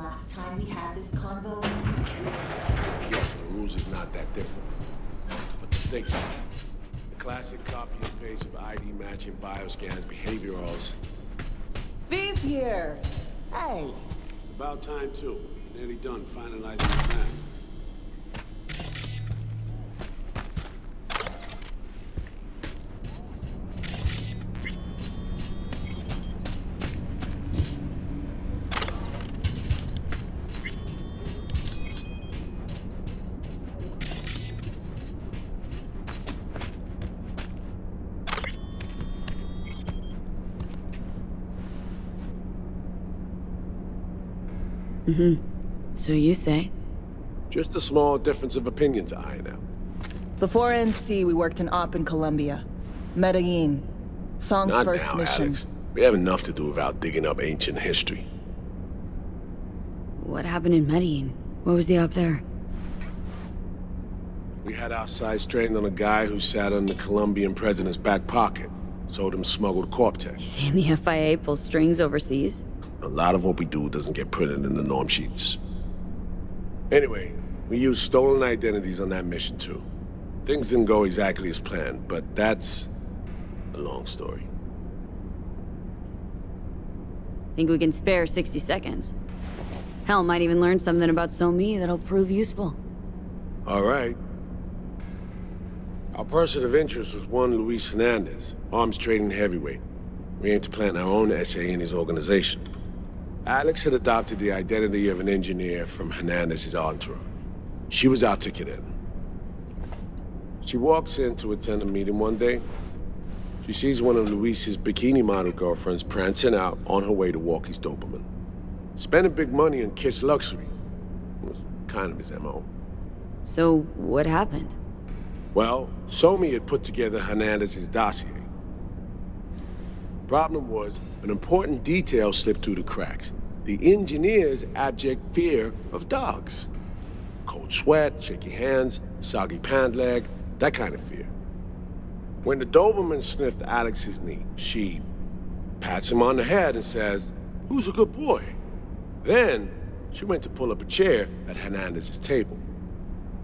last time we had this convo? Yes, the rules is not that different. But the stakes are. The classic copy and paste of ID matching, bioscans, behaviorals. V's here! Hey! It's about time, too. We're nearly done finalizing the plan. So you say? Just a small difference of opinion to iron out. Before NC, we worked in Op in Colombia. Medellin. Song's Not first now, mission. Alex. We have enough to do without digging up ancient history. What happened in Medellin? What was the op there? We had our sights trained on a guy who sat on the Colombian president's back pocket. Sold him smuggled Corp-Tex. Saying the FIA pulls strings overseas? A lot of what we do doesn't get printed in the norm sheets. Anyway, we used stolen identities on that mission too. Things didn't go exactly as planned, but that's a long story. Think we can spare 60 seconds? Hell, might even learn something about So-Me that'll prove useful. All right. Our person of interest was one Luis Hernandez, arms trading heavyweight. We aim to plant our own SA in his organization. Alex had adopted the identity of an engineer from Hernandez's entourage. She was our ticket in. She walks in to attend a meeting one day. She sees one of Luis's bikini model girlfriends prancing out on her way to walk his Doberman. Spending big money on kitsch luxury. It was kind of his MO. So, what happened? Well, So-Me had put together Hernandez's dossier. Problem was, an important detail slipped through the cracks. The engineer's abject fear of dogs. Cold sweat, shaky hands, soggy pant leg, that kind of fear. When the Doberman sniffed Alex's knee, she pats him on the head and says, "Who's a good boy?" Then, she went to pull up a chair at Hernandez's table.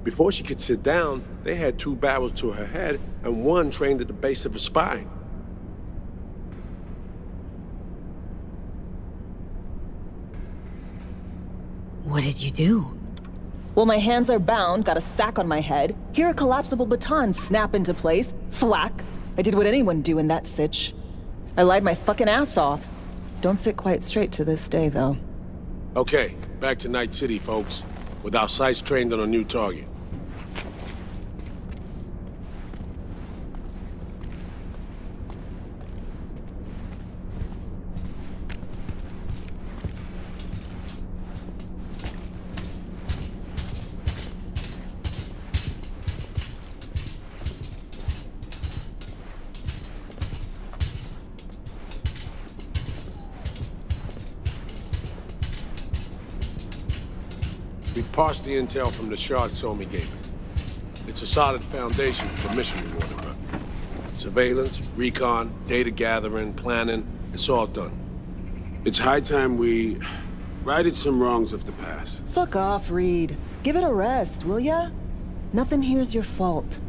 Before she could sit down, they had two barrels to her head and one trained at the base of her spine. What did you do? Well, my hands are bound, got a sack on my head. Here a collapsible baton snap into place. Thwack. I did what anyone do in that sitch. I lied my fucking ass off. Don't sit quite straight to this day, though. Okay, back to Night City, folks. With our sights trained on a new target. We parsed the intel from the shard So-Me gave us. It's a solid foundation for the mission we want to run. Surveillance, recon, data gathering, planning, it's all done. It's high time we righted some wrongs of the past. Fuck off, Reed. Give it a rest, will ya? Nothing here's your fault.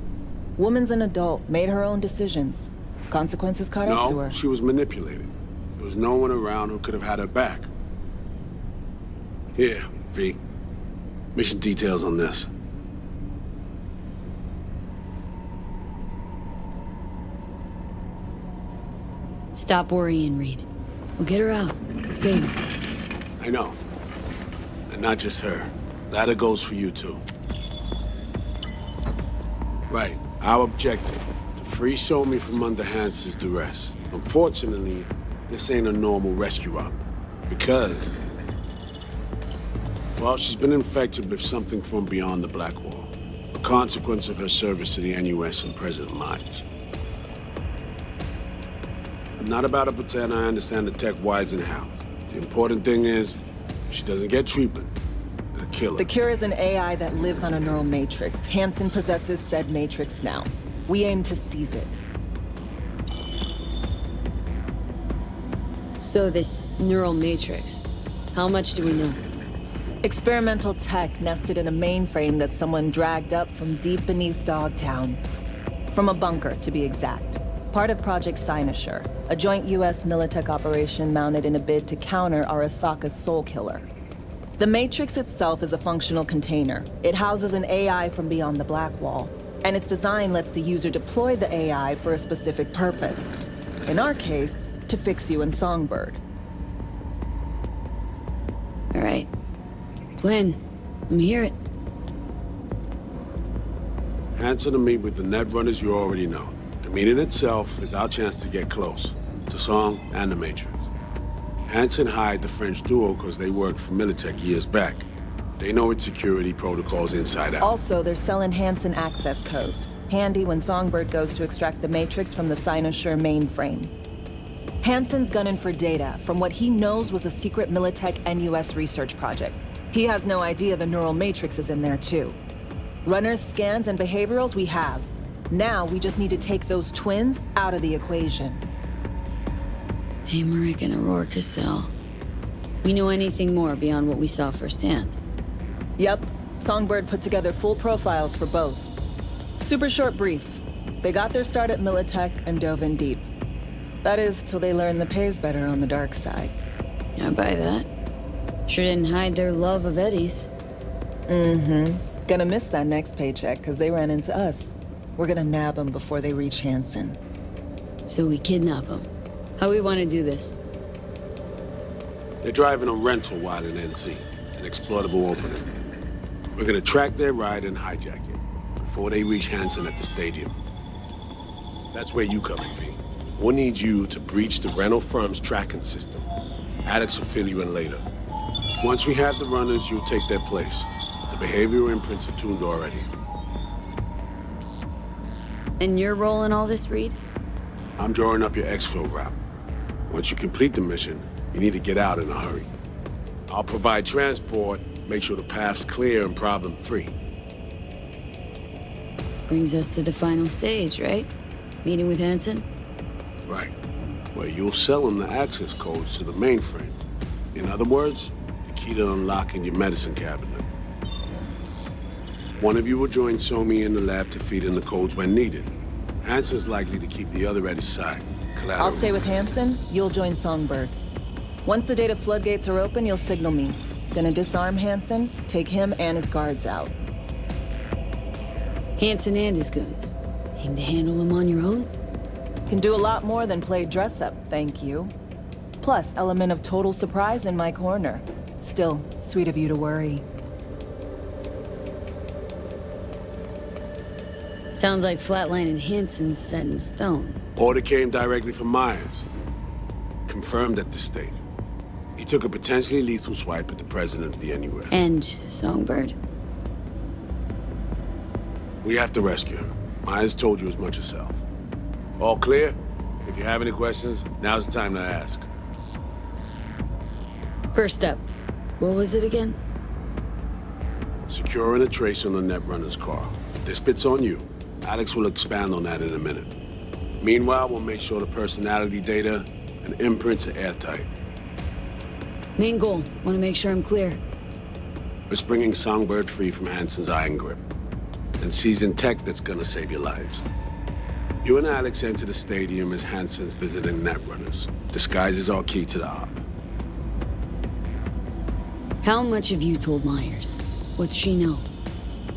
Woman's an adult, made her own decisions. Consequences caught up to her. No, she was manipulated. There was no one around who could have had her back. Here, V. Mission details on this. Stop worrying, Reed. We'll get her out. Save her. I know. And not just her. That goes for you too. Right. Our objective, to free So-Me from under Hansen's duress. Unfortunately, this ain't a normal rescue op. Because, well, she's been infected with something from beyond the Black Wall. A consequence of her service to the NUS and President Mines. I'm not about to pretend I understand the tech whys and hows. The important thing is, if she doesn't get treatment, it'll kill her. The cure is an AI that lives on a neural matrix. Hansen possesses said matrix now. We aim to seize it. So this neural matrix, how much do we know? Experimental tech nested in a mainframe that someone dragged up from deep beneath Dogtown. From a bunker, to be exact. Part of Project Cynosure, a joint US Militech operation mounted in a bid to counter Arasaka's Soul Killer. The Matrix itself is a functional container. It houses an AI from beyond the Black Wall, and its design lets the user deploy the AI for a specific purpose. In our case, to fix you and Songbird. All right. Plan. Let me hear it. Hansen to meet with the Netrunners you already know. The meeting itself is our chance to get close to Song and the Matrix. Hansen hired the French duo because they worked for Militech years back. They know its security protocols inside out. Also, they're selling Hansen access codes. Handy when Songbird goes to extract the Matrix from the Cynosure mainframe. Hansen's gunning for data from what he knows was a secret Militech NUS research project. He has no idea the neural matrix is in there too. Runners, scans, and behaviorals we have. Now we just need to take those twins out of the equation. Hamerick and Aurora Cassell. We know anything more beyond what we saw firsthand? Yep. Songbird put together full profiles for both. Super short brief. They got their start at Militech and dove in deep. That is, till they learned the pay's better on the dark side. I buy that. Sure didn't hide their love of Eddie's. Gonna miss that next paycheck, because they ran into us. We're gonna nab them before they reach Hansen. So we kidnap them. How we want to do this? They're driving a rental while in NC, an exploitable opening. We're gonna track their ride and hijack it before they reach Hansen at the stadium. That's where you come in, V. We'll need you to breach the rental firm's tracking system. Alex will fill you in later. Once we have the runners, you'll take their place. The behavioral imprints are tuned already. And your role in all this, Reed? I'm drawing up your exfil route. Once you complete the mission, you need to get out in a hurry. I'll provide transport, make sure the path's clear and problem-free. Brings us to the final stage, right? Meeting with Hansen? Right. Where you'll sell him the access codes to the mainframe. In other words, the key to unlocking your medicine cabinet. One of you will join Somi in the lab to feed in the codes when needed. Hansen's likely to keep the other at his side. Collateral. I'll stay with Hansen, you'll join Songbird. Once the data floodgates are open, you'll signal me. Gonna disarm Hansen, take him and his guards out. Hansen and his goons. Aim to handle them on your own? Can do a lot more than play dress-up, thank you. Plus, element of total surprise in my corner. Still, sweet of you to worry. Sounds like Flatline and Hansen's set in stone. Order came directly from Myers. Confirmed at this stage. He took a potentially lethal swipe at the president of the NUS. And Songbird. We have to rescue her. Myers told you as much herself. All clear? If you have any questions, now's the time to ask. First up, what was it again? Securing a trace on the Netrunner's car. This bit's on you. Alex will expand on that in a minute. Meanwhile, we'll make sure the personality data and imprints are airtight. Main goal, want to make sure I'm clear. We're bringing Songbird free from Hansen's iron grip. And seizing tech that's gonna save your lives. You and Alex enter the stadium as Hansen's visiting Netrunners. Disguise is our key to the op. How much have you told Myers? What's she know?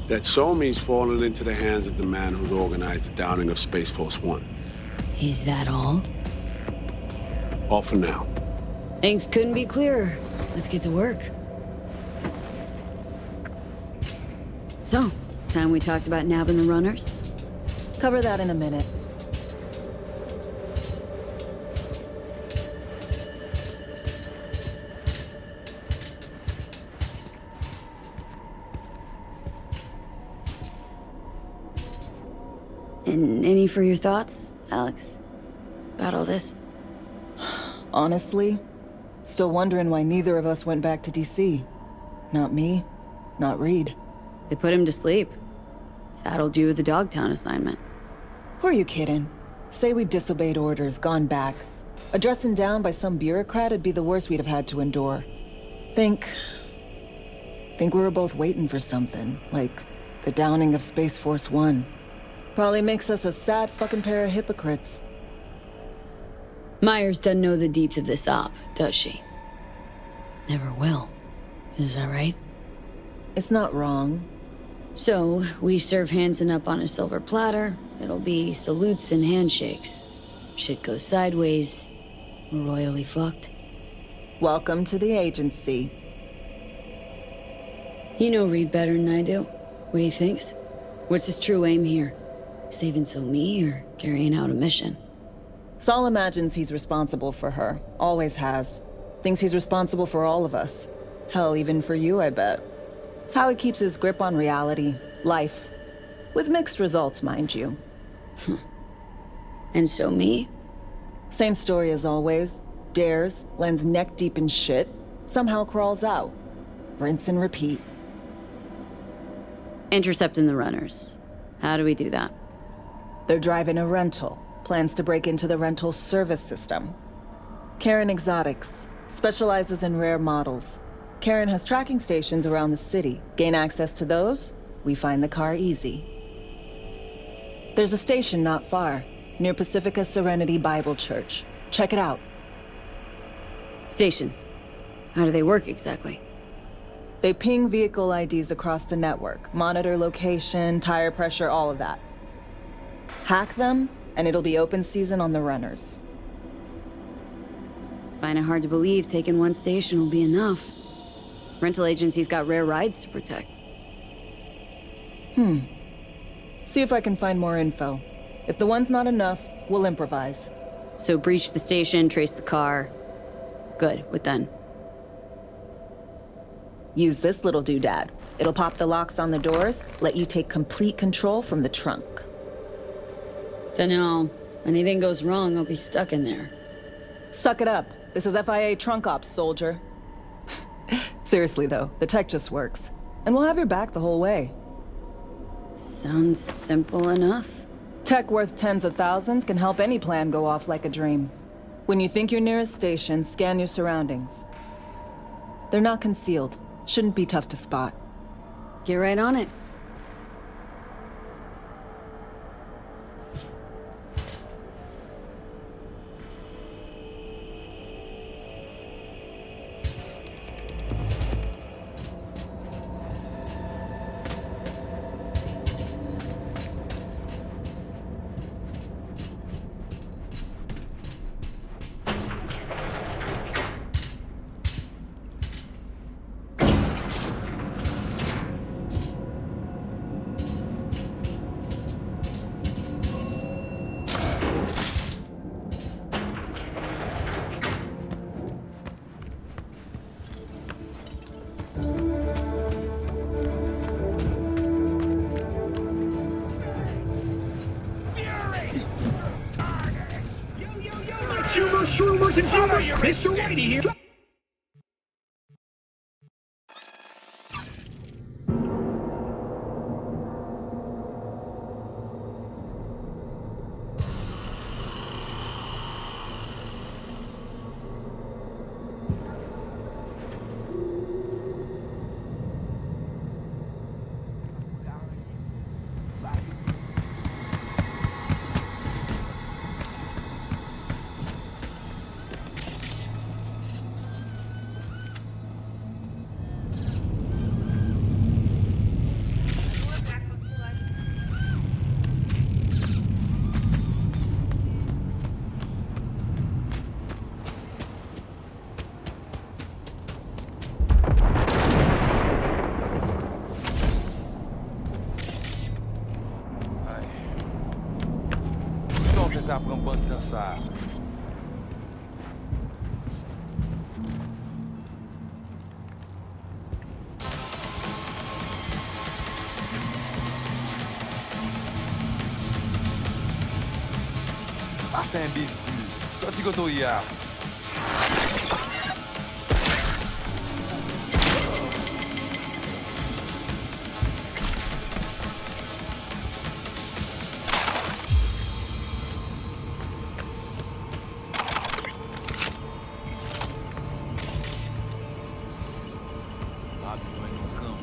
That Somi's fallen into the hands of the man who's organized the downing of Space Force One. Is that all? All for now. Things couldn't be clearer. Let's get to work. So, time we talked about nabbing the runners? Cover that in a minute. And any for your thoughts, Alex? About all this? Honestly, still wondering why neither of us went back to DC. Not me, not Reed. They put him to sleep. Saddled you with the Dogtown assignment. Who are you kidding? Say we disobeyed orders, gone back. A dressing down by some bureaucrat would be the worst we'd have had to endure. Think Think we were both waiting for something, like the downing of Space Force One. Probably makes us a sad fucking pair of hypocrites. Myers doesn't know the deets of this op, does she? Never will. Is that right? It's not wrong. So, we serve Hansen up on a silver platter. It'll be salutes and handshakes. Shit goes sideways. We're royally fucked. Welcome to the agency. You know Reed better than I do. What he thinks? What's his true aim here? Saving me or carrying out a mission? Saul imagines he's responsible for her. Always has. Thinks he's responsible for all of us. Hell, even for you, I bet. It's how he keeps his grip on reality, life. With mixed results, mind you. And me? Same story as always. Dares, lands neck deep in shit, somehow crawls out. Rinse and repeat. Intercepting the runners. How do we do that? They're driving a rental. Plans to break into the rental service system. Karen Exotics. Specializes in rare models. Karen has tracking stations around the city. Gain access to those, we find the car easy. There's a station not far, near Pacifica Serenity Bible Church. Check it out. Stations. How do they work exactly? They ping vehicle IDs across the network, monitor location, tire pressure, all of that. Hack them, and it'll be open season on the runners. Find it hard to believe taking one station will be enough. Rental agency's got rare rides to protect. See if I can find more info. If the one's not enough, we'll improvise. So breach the station, trace the car. Good, what then? Use this little doodad. It'll pop the locks on the doors, let you take complete control from the trunk. Dunno. Anything goes wrong, I'll be stuck in there. Suck it up. This is FIA trunk ops, soldier. Seriously though, the tech just works. And we'll have your back the whole way. Sounds simple enough. Tech worth tens of thousands can help any plan go off like a dream. When you think you're near a station, scan your surroundings. They're not concealed. Shouldn't be tough to spot. Get right on it. Rumors and rumors. Mr. Whitey here. pensar para um bando dançar. Até imbecil. Só te que eu ia. Lá do joelho no campo.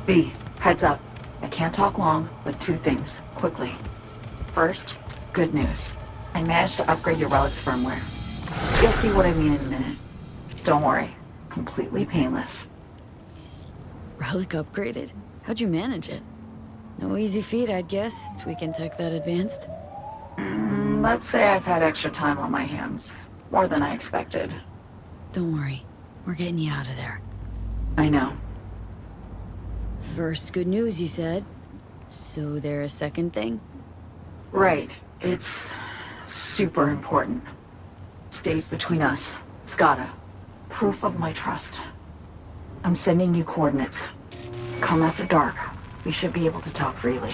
B, heads up. I can't talk long, but two things, quickly. First, good news. I managed to upgrade your relic's firmware. You'll see what I mean in a minute. Don't worry, completely painless. Relic upgraded? How'd you manage it? No easy feat, I'd guess, tweaking tech that advanced. Let's say I've had extra time on my hands. More than I expected. Don't worry, we're getting you out of there. I know. First good news, you said. So there a second thing? Right. It's super important. Stays between us. It's gotta. Proof of my trust. I'm sending you coordinates. Come after dark. We should be able to talk freely.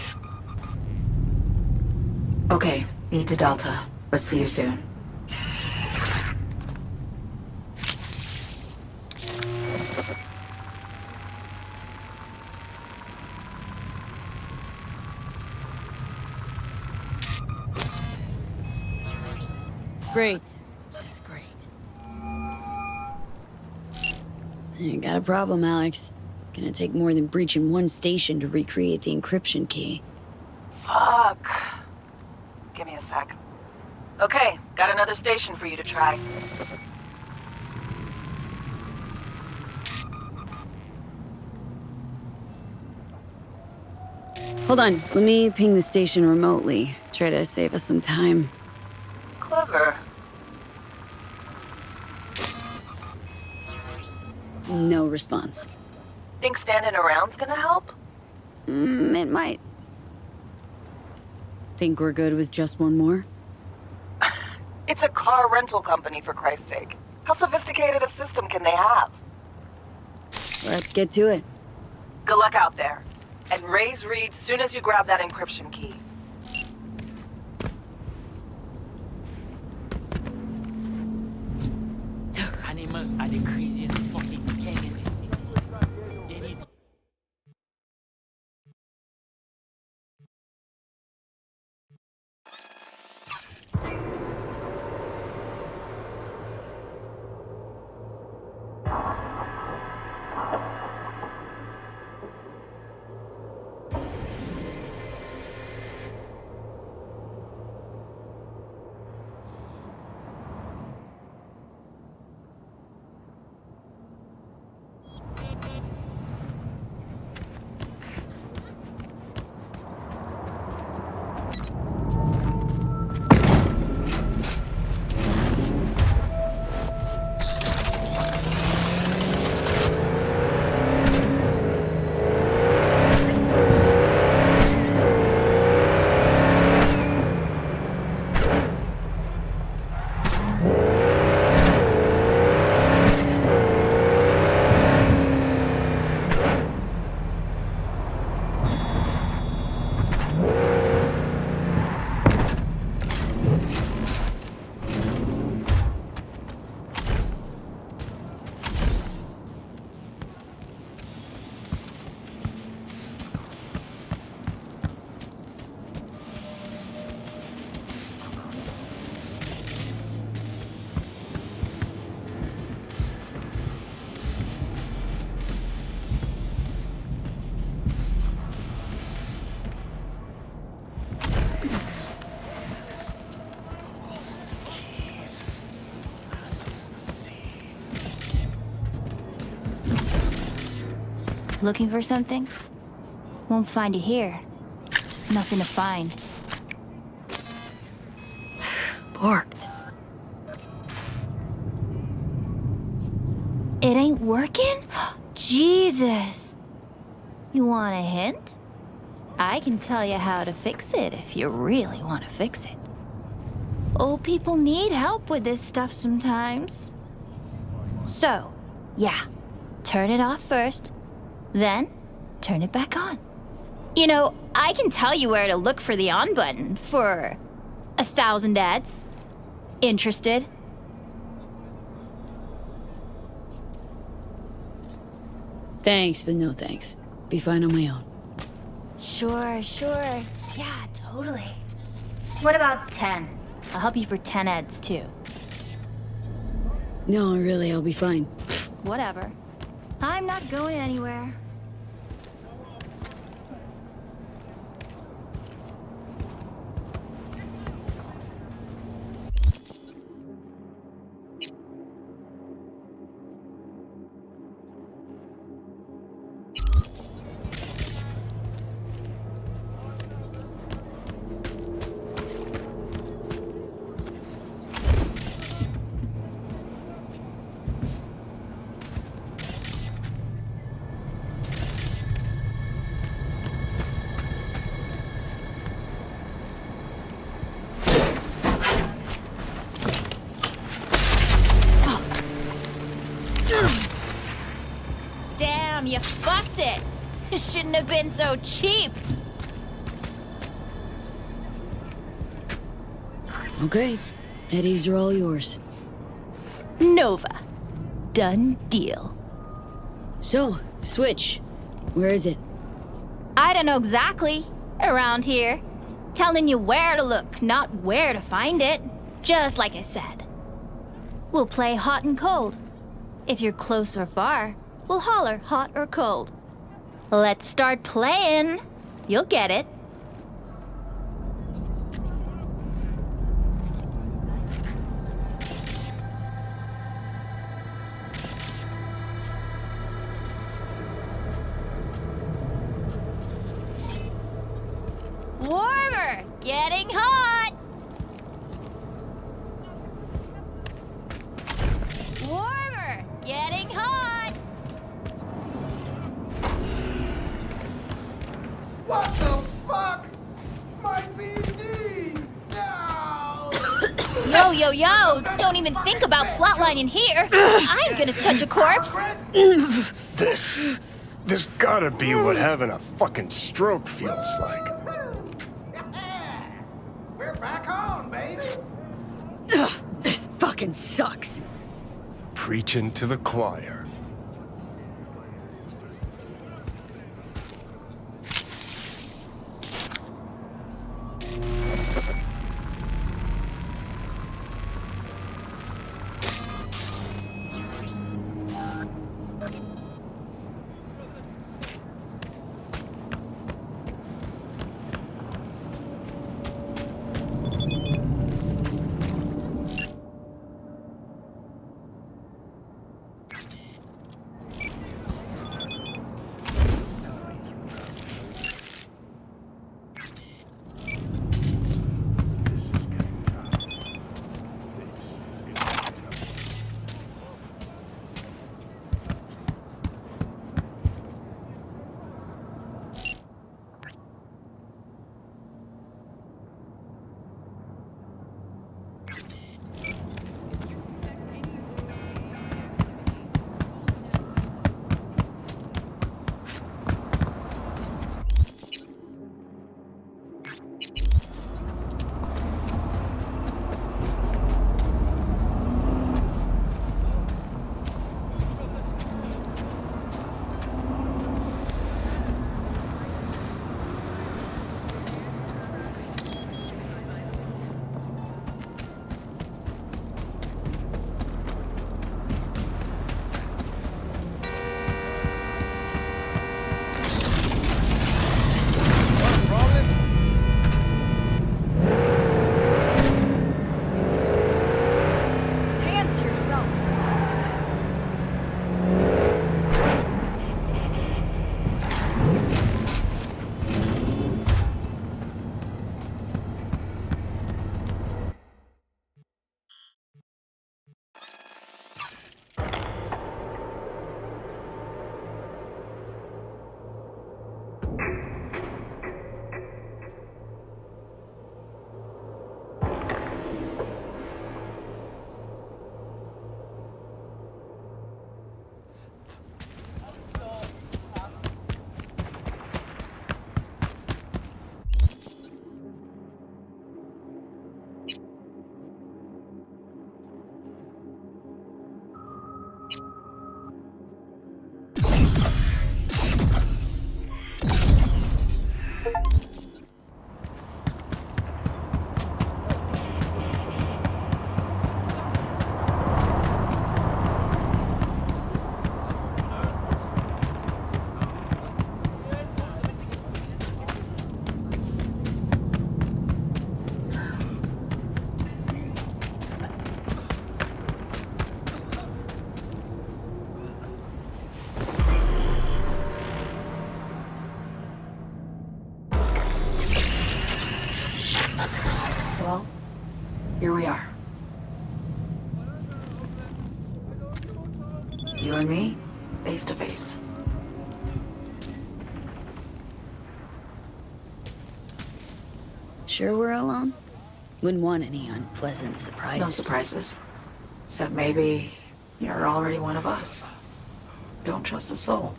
Okay, need to Delta. But see you soon. Great. Just great. You got a problem, Alex. Gonna take more than breaching one station to recreate the encryption key. Fuck. Give me a sec. Okay, got another station for you to try. Hold on, let me ping the station remotely. Try to save us some time. Clever. No response. Think standing around's gonna help? It might. Think we're good with just one more? It's a car rental company, for Christ's sake. How sophisticated a system can they have? Let's get to it. Good luck out there. And raise Reed soon as you grab that encryption key. Animals are the craziest fucking gang in this city. They need Looking for something? Won't find it here. Nothing to find. Borked. It ain't working? Jesus! You want a hint? I can tell you how to fix it if you really want to fix it. Old people need help with this stuff sometimes. So, yeah, turn it off first, then turn it back on. You know, I can tell you where to look for the on button for 1,000 ads. Interested? Thanks, but no thanks. Be fine on my own. Sure. Yeah, totally. What about 10? I'll help you for 10 eds, too. No, really, I'll be fine. Whatever. I'm not going anywhere. Damn, you fucked it! Shouldn't have been so cheap! Okay, Eddies are all yours. Nova. Done deal. So, Switch. Where is it? I don't know exactly. Around here. Telling you where to look, not where to find it. Just like I said. We'll play hot and cold. If you're close or far, we'll holler hot or cold. Let's start playing. You'll get it. Warmer! Getting hot! Warmer! Getting hot! What the fuck? My VD! No! Yo! Don't even think about flatlining here! I'm gonna touch a corpse! This gotta be what having a fucking stroke feels like. We're back on, baby! Ugh, this fucking sucks. Preaching to the choir. You and me, face to face. Sure we're alone? Wouldn't want any unpleasant surprises. No surprises. Except maybe you're already one of us. Don't trust a soul.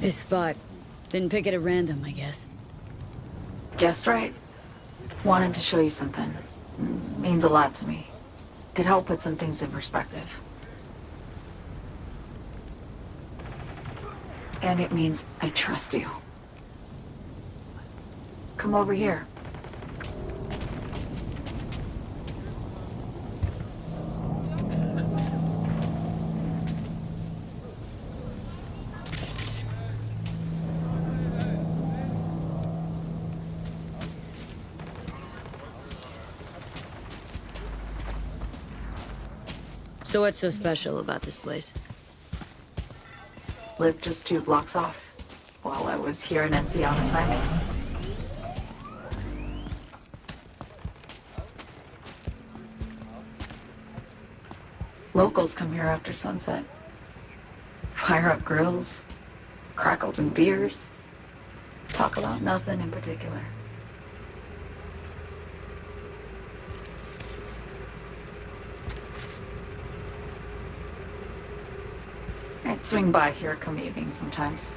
This spot. Didn't pick it at random, I guess. Guessed right. Wanted to show you something. Means a lot to me. Could help put some things in perspective. And it means I trust you. Come over here. So what's so special about this place? Lived just 2 blocks off while I was here in NC on assignment. Locals come here after sunset. Fire up grills, crack open beers, talk about nothing in particular. I'd swing by here come evening sometimes.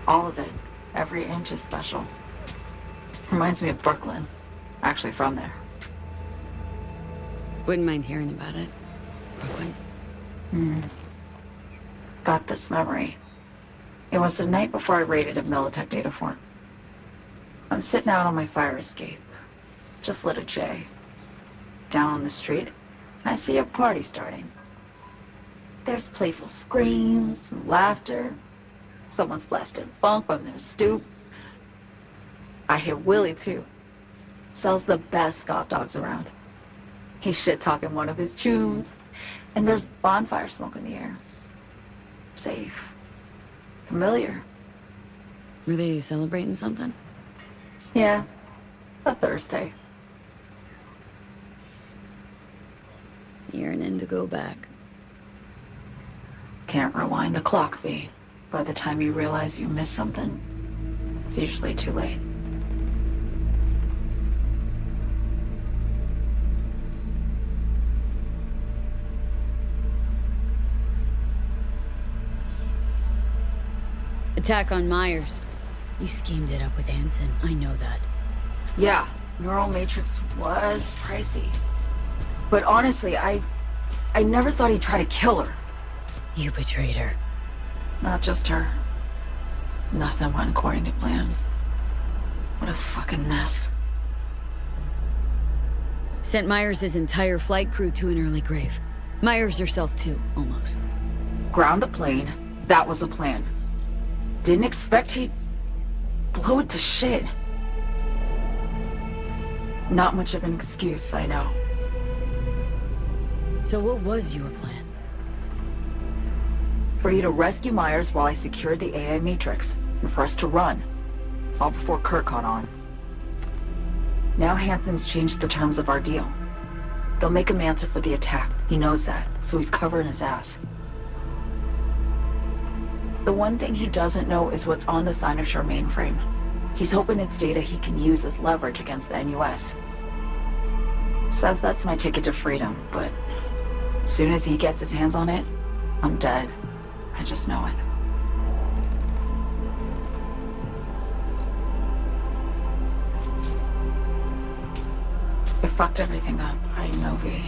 All of it, every inch is special. Reminds me of Brooklyn. Actually from there. Wouldn't mind hearing about it. Brooklyn. Got this memory. It was the night before I raided a Militech data fort. I'm sitting out on my fire escape. Just lit a J. Down on the street, I see a party starting. There's playful screams and laughter. Someone's blasting funk from their stoop. I hear Willie, too. Sells the best Scott dogs around. He's shit-talking one of his tunes. And there's bonfire smoke in the air. Safe. Familiar. Were they celebrating something? Yeah. A Thursday. Yearning to go back. Can't rewind the clock, V. By the time you realize you missed something, it's usually too late. Attack on Myers. You schemed it up with Hansen, I know that. Yeah, Neural Matrix was pricey. But honestly, I never thought he'd try to kill her. You betrayed her. Not just her. Nothing went according to plan. What a fucking mess. Sent Myers' entire flight crew to an early grave. Myers herself too, almost. Ground the plane, that was the plan. Didn't expect he'd blow it to shit. Not much of an excuse, I know. So what was your plan? For you to rescue Myers while I secured the AI Matrix, and for us to run. All before Kurt caught on. Now Hansen's changed the terms of our deal. They'll make him answer for the attack. He knows that, so he's covering his ass. The one thing he doesn't know is what's on the Cynosure mainframe. He's hoping it's data he can use as leverage against the NUS. Says that's my ticket to freedom, but as soon as he gets his hands on it, I'm dead. I just know it. I fucked everything up, I know, V.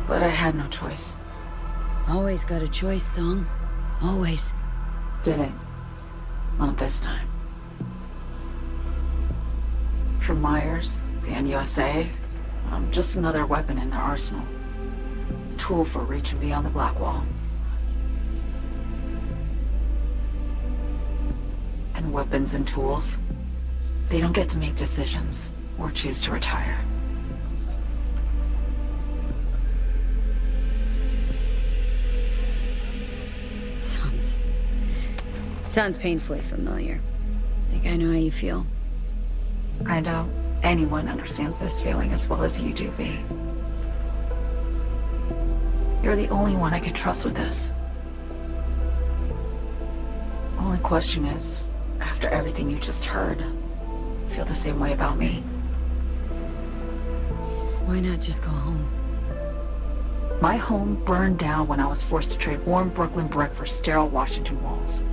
But I had no choice. Always got a choice, Song. Always. Didn't. Not this time. For Myers, the NUSA, I'm just another weapon in their arsenal. Tool for reaching beyond the Black Wall. And weapons and tools, they don't get to make decisions or choose to retire. Sounds painfully familiar. Think I know how you feel. I doubt anyone understands this feeling as well as you do, V. You're the only one I can trust with this. Only question is, after everything you just heard, feel the same way about me? Why not just go home? My home burned down when I was forced to trade warm Brooklyn brick for sterile Washington walls.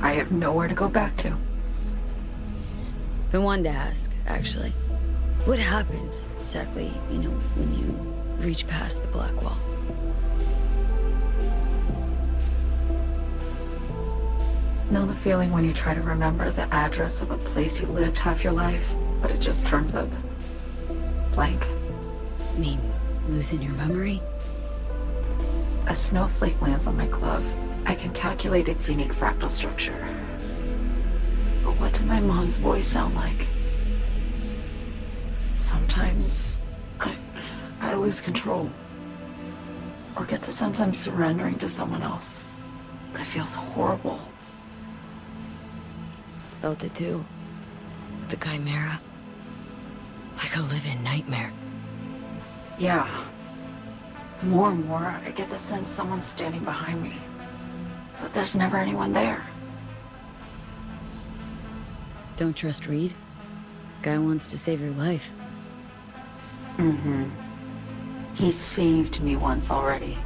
I have nowhere to go back to. I wanted to ask, actually. What happens, exactly, when you reach past the black wall? Know the feeling when you try to remember the address of a place you lived half your life, but it just turns up blank? I mean, losing your memory? A snowflake lands on my glove. I can calculate its unique fractal structure. But what did my mom's voice sound like? Sometimes I lose control. Or get the sense I'm surrendering to someone else. But it feels horrible. Felt it too. With the Chimera. Like a living nightmare. Yeah. More and more, I get the sense someone's standing behind me. But there's never anyone there. Don't trust Reed? Guy wants to save your life. Mm-hmm. He saved me once already.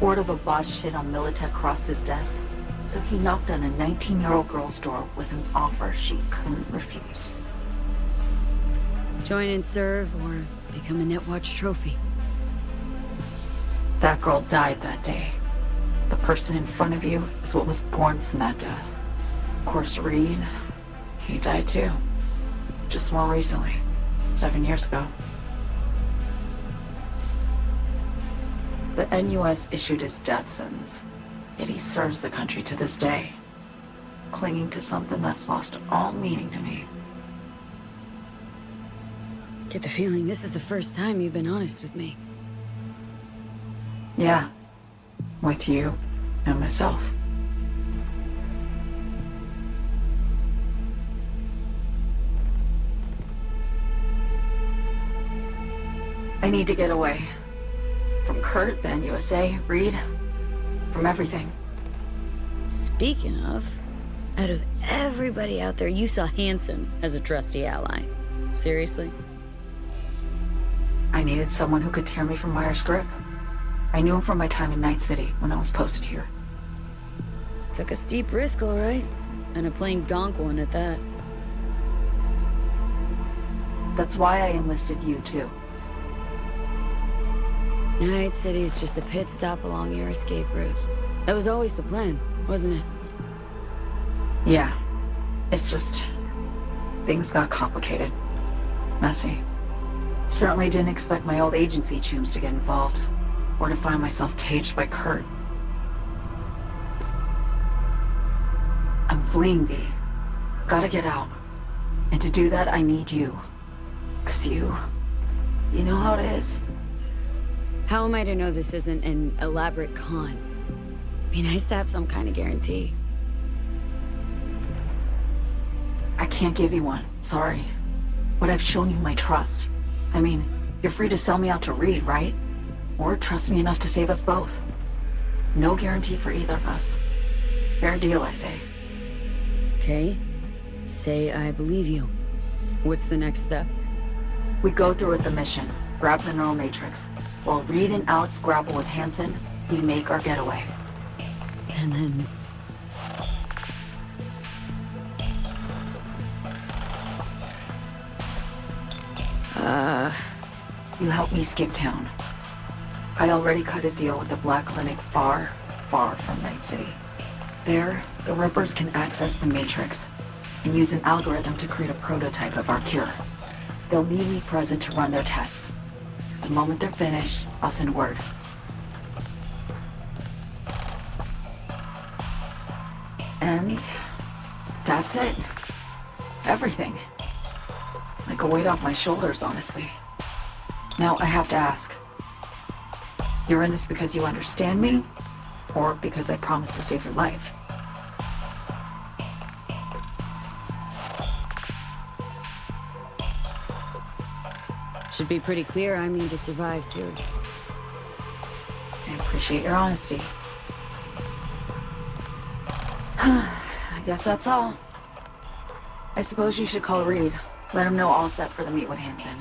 Word of a boss shit on Militech crossed his desk, so he knocked on a 19-year-old girl's door with an offer she couldn't refuse. Join and serve, or become a Netwatch trophy. That girl died that day. The person in front of you is what was born from that death. Of course, Reed, he died too. Just more recently. 7 years ago. The NUS issued his death sentence, yet he serves the country to this day, clinging to something that's lost all meaning to me. Get the feeling this is the first time you've been honest with me. Yeah, with you and myself. I need to get away. From Kurt, the NUSA, Reed, from everything. Speaking of, out of everybody out there, you saw Hansen as a trusty ally. Seriously? I needed someone who could tear me from Myers' grip. I knew him from my time in Night City when I was posted here. Took a steep risk, all right. And a plain gonk one at that. That's why I enlisted you, too. Night City's just a pit stop along your escape route. That was always the plan, wasn't it? Yeah. It's just... things got complicated. Messy. Certainly didn't expect my old agency chooms to get involved. Or to find myself caged by Kurt. I'm fleeing, V. Gotta get out. And to do that, I need you. 'Cause you know how it is. How am I to know this isn't an elaborate con? Be nice to have some kind of guarantee. I can't give you one, sorry. But I've shown you my trust. I mean, you're free to sell me out to Reed, right? Or trust me enough to save us both. No guarantee for either of us. Fair deal, I say. Okay. Say I believe you. What's the next step? We go through with the mission. Grab the neural matrix. While Reed and Alex grapple with Hansen, we make our getaway. And then... You help me skip town. I already cut a deal with the Black Clinic far, far from Night City. There, the Rippers can access the Matrix and use an algorithm to create a prototype of our cure. They'll need me present to run their tests. The moment they're finished, I'll send word. And that's it. Everything. Like a weight off my shoulders, honestly. Now I have to ask. You're in this because you understand me? Or because I promised to save your life? Should be pretty clear I mean to survive, too. I appreciate your honesty. I guess that's all. I suppose you should call Reed. Let him know all set for the meet with Hansen.